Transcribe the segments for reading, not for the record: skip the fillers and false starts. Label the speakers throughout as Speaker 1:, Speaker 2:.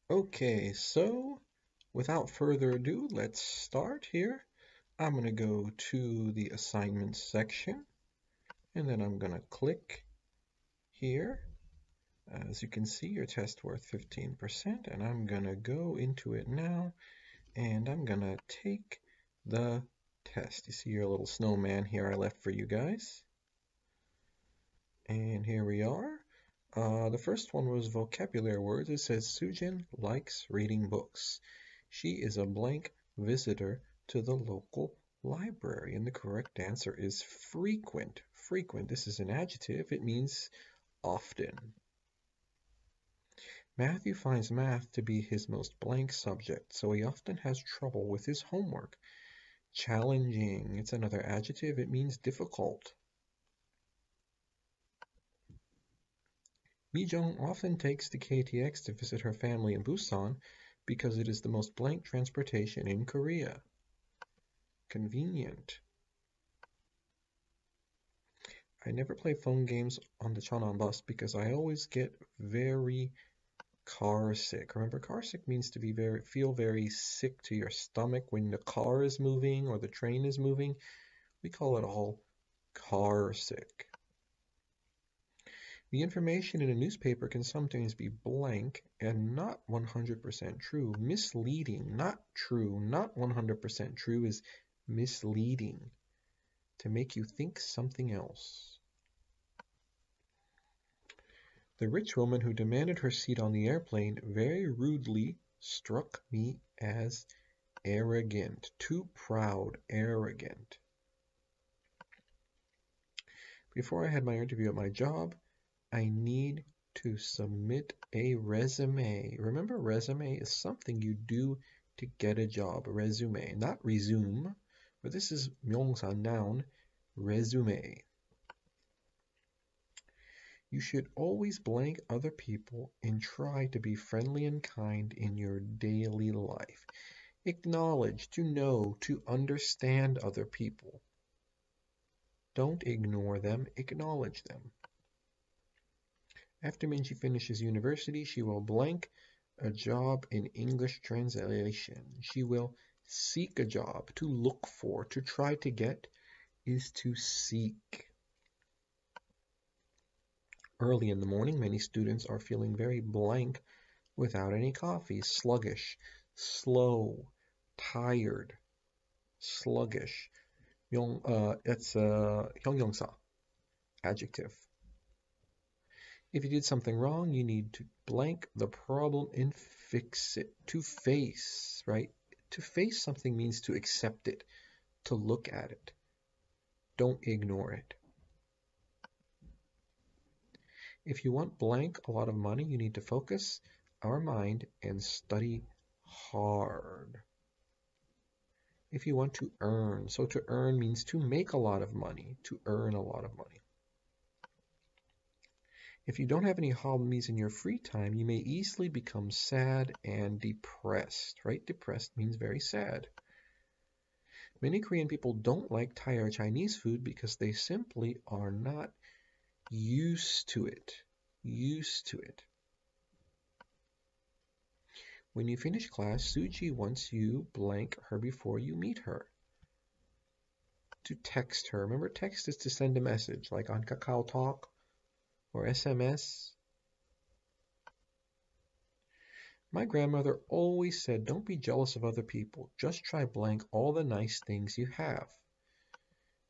Speaker 1: Okay, so without further ado, let's start here. I'm going to go to the assignments section and then I'm going to click here. As you can see, your test worth 15%, and I'm going to go into it now and I'm going to take the test. You see your little snowman here I left for you guys. And here we are. The first one was vocabulary words. It says Sujin likes reading books. She is a blank visitor to the local library. And the correct answer is frequent. Frequent. This is an adjective. It means often. Matthew finds math to be his most blank subject, so he often has trouble with his homework. Challenging. It's another adjective. It means difficult. Mi-jung often takes the KTX to visit her family in Busan because it is the most blank transportation in Korea. Convenient. I never play phone games on the Cheonan bus because I always get very car sick. Remember, car sick means to be feel very sick to your stomach when the car is moving or the train is moving. We call it all car sick. The information in a newspaper can sometimes be blank and not 100% true. Misleading, not true, not 100% true is misleading, to make you think something else. The rich woman who demanded her seat on the airplane very rudely struck me as arrogant, too proud, arrogant. Before I had my interview at my job, I need to submit a resume. Remember, resume is something you do to get a job. Resume, not resume, but this is 명사 noun, resume. You should always blank other people and try to be friendly and kind in your daily life. Acknowledge, to know, to understand other people. Don't ignore them, acknowledge them. After Minji finishes university, she will blank a job in English translation. She will seek a job. To look for, to try to get, is to seek. Early in the morning, many students are feeling very blank without any coffee. Sluggish, slow, tired, sluggish. It's 형용사, adjective. If you did something wrong, you need to blank the problem and fix it. To face, right? To face something means to accept it, to look at it. Don't ignore it. If you want blank a lot of money, you need to focus our mind and study hard. If you want to earn, so to earn means to make a lot of money, to earn a lot of money. If you don't have any hobbies in your free time, you may easily become sad and depressed, right? Depressed means very sad. Many Korean people don't like Thai or Chinese food because they simply are not used to it. Used to it. When you finish class, Suji wants you blank her before you meet her. To text her. Remember, text is to send a message, like on Kakao Talk or SMS. My grandmother always said, don't be jealous of other people. Just try blank all the nice things you have.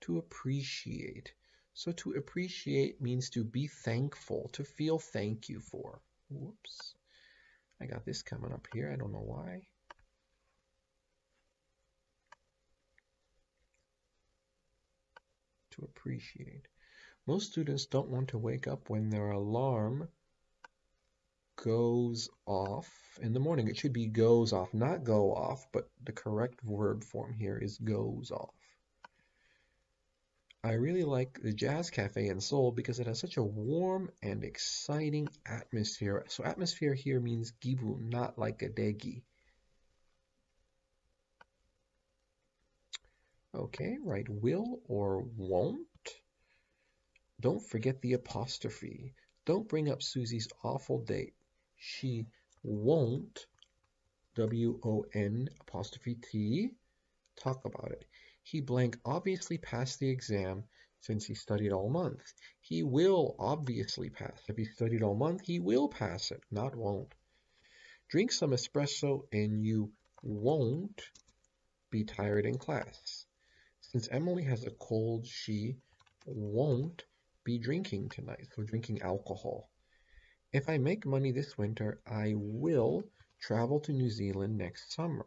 Speaker 1: To appreciate. So to appreciate means to be thankful, to feel thank you for. Whoops. I got this coming up here. I don't know why. To appreciate. Most students don't want to wake up when their alarm goes off in the morning. It should be goes off, not go off, but the correct verb form here is goes off. I really like the Jazz Cafe in Seoul because it has such a warm and exciting atmosphere. So atmosphere here means gibu, not like a degi. Okay, right, will or won't. Don't forget the apostrophe. Don't bring up Susie's awful date. She won't, W-O-N apostrophe T, talk about it. He blank obviously passed the exam since he studied all month. He will obviously pass. If he studied all month, he will pass it, not won't. Drink some espresso and you won't be tired in class. Since Emily has a cold, she won't be drinking tonight, so drinking alcohol. If I make money this winter, I will travel to New Zealand next summer.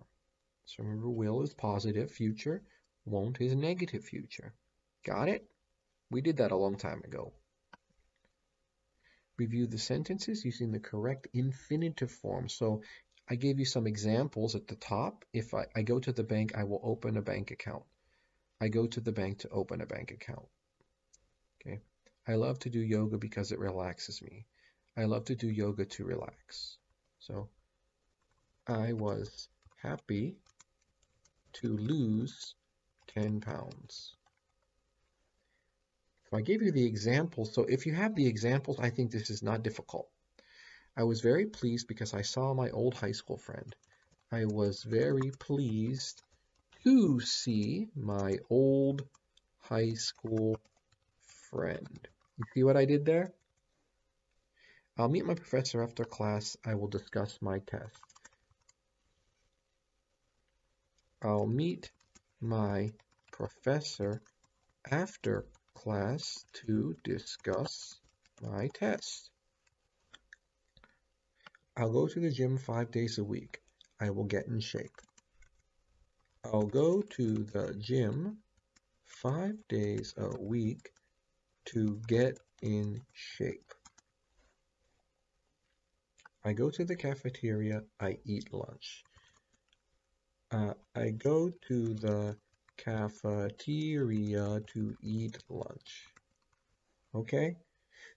Speaker 1: So remember, will is positive future, won't is negative future. Got it? We did that a long time ago. Review the sentences using the correct infinitive form. So I gave you some examples at the top. If I go to the bank, I will open a bank account. I go to the bank to open a bank account. Okay. I love to do yoga because it relaxes me. I love to do yoga to relax. So I was happy to lose 10 pounds. So I gave you the examples. So if you have the examples, I think this is not difficult. I was very pleased because I saw my old high school friend. I was very pleased to see my old high school friend. You see what I did there? I'll meet my professor after class. I will discuss my test. I'll meet my professor after class to discuss my test. I'll go to the gym 5 days a week. I will get in shape. I'll go to the gym 5 days a week to get in shape. I go to the cafeteria. I eat lunch. I go to the cafeteria to eat lunch. Okay?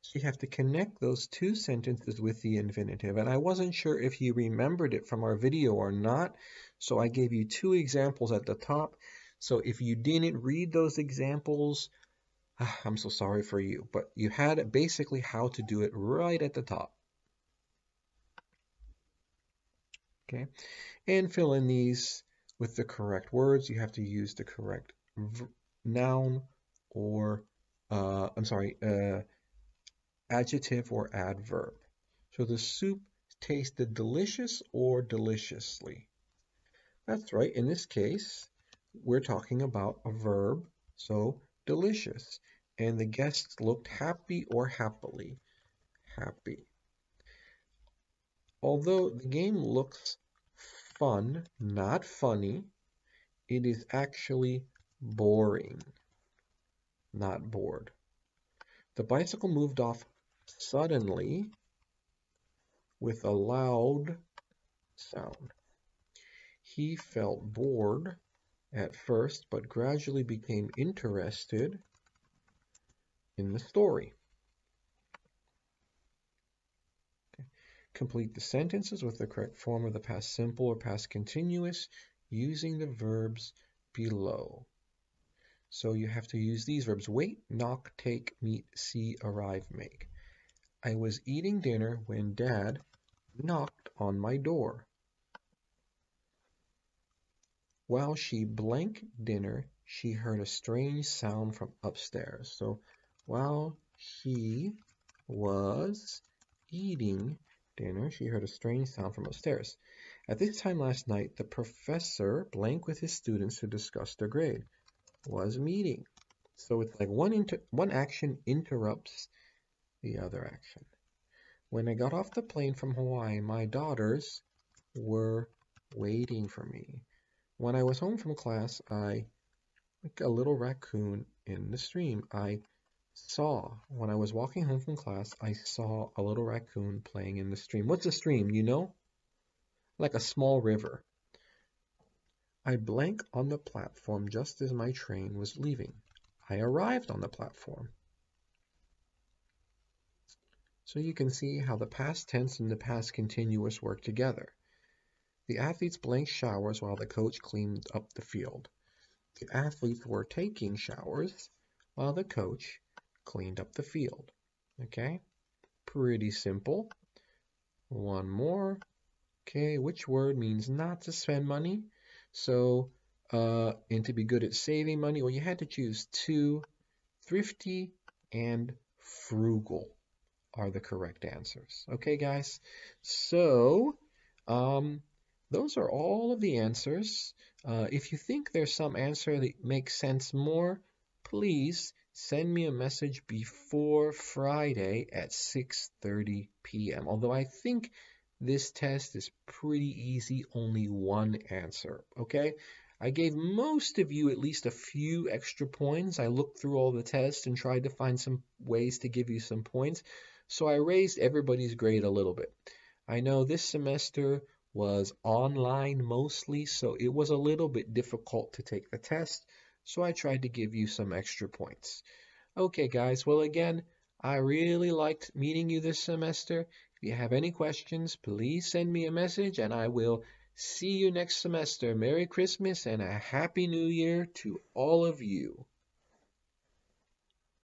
Speaker 1: So you have to connect those two sentences with the infinitive. And I wasn't sure if you remembered it from our video or not. So I gave you two examples at the top. So if you didn't read those examples, I'm so sorry for you. But you had basically how to do it right at the top. Okay? And fill in these with the correct words. You have to use the correct noun or, adjective or adverb. So the soup tasted delicious or deliciously. That's right. In this case, we're talking about a verb, so delicious. And the guests looked happy or happily. Happy. Although the game looks fun, not funny, it is actually boring, not bored. The bicycle moved off suddenly with a loud sound. He felt bored at first, but gradually became interested in the story. Okay. Complete the sentences with the correct form of the past simple or past continuous using the verbs below. So you have to use these verbs: wait, knock, take, meet, see, arrive, make. I was eating dinner when Dad knocked on my door. While she blanked dinner, she heard a strange sound from upstairs. So while she was eating dinner, she heard a strange sound from upstairs. At this time last night, the professor blank with his students to discuss their grade was meeting. So it's like one action interrupts the other action. When I got off the plane from Hawaii, my daughters were waiting for me. When I was home from class, like a little raccoon in the stream. When I was walking home from class, I saw a little raccoon playing in the stream. What's a stream, you know? Like a small river. I blank on the platform just as my train was leaving. I arrived on the platform. So you can see how the past tense and the past continuous work together. The athletes blanked showers while the coach cleaned up the field. The athletes were taking showers while the coach cleaned up the field. Okay? Pretty simple. One more. Okay, which word means not to spend money? So, and to be good at saving money, well, you had to choose two. Thrifty and frugal are the correct answers. Okay, guys? So, um, those are all of the answers. If you think there's some answer that makes sense more, please send me a message before Friday at 6:30 p.m. Although I think this test is pretty easy, only one answer. Okay? I gave most of you at least a few extra points. I looked through all the tests and tried to find some ways to give you some points. So I raised everybody's grade a little bit. I know this semester was online mostly, so it was a little bit difficult to take the test. So I tried to give you some extra points. Okay, guys. Well, again, I really liked meeting you this semester. If you have any questions, please send me a message and I will see you next semester. Merry Christmas and a Happy New Year to all of you.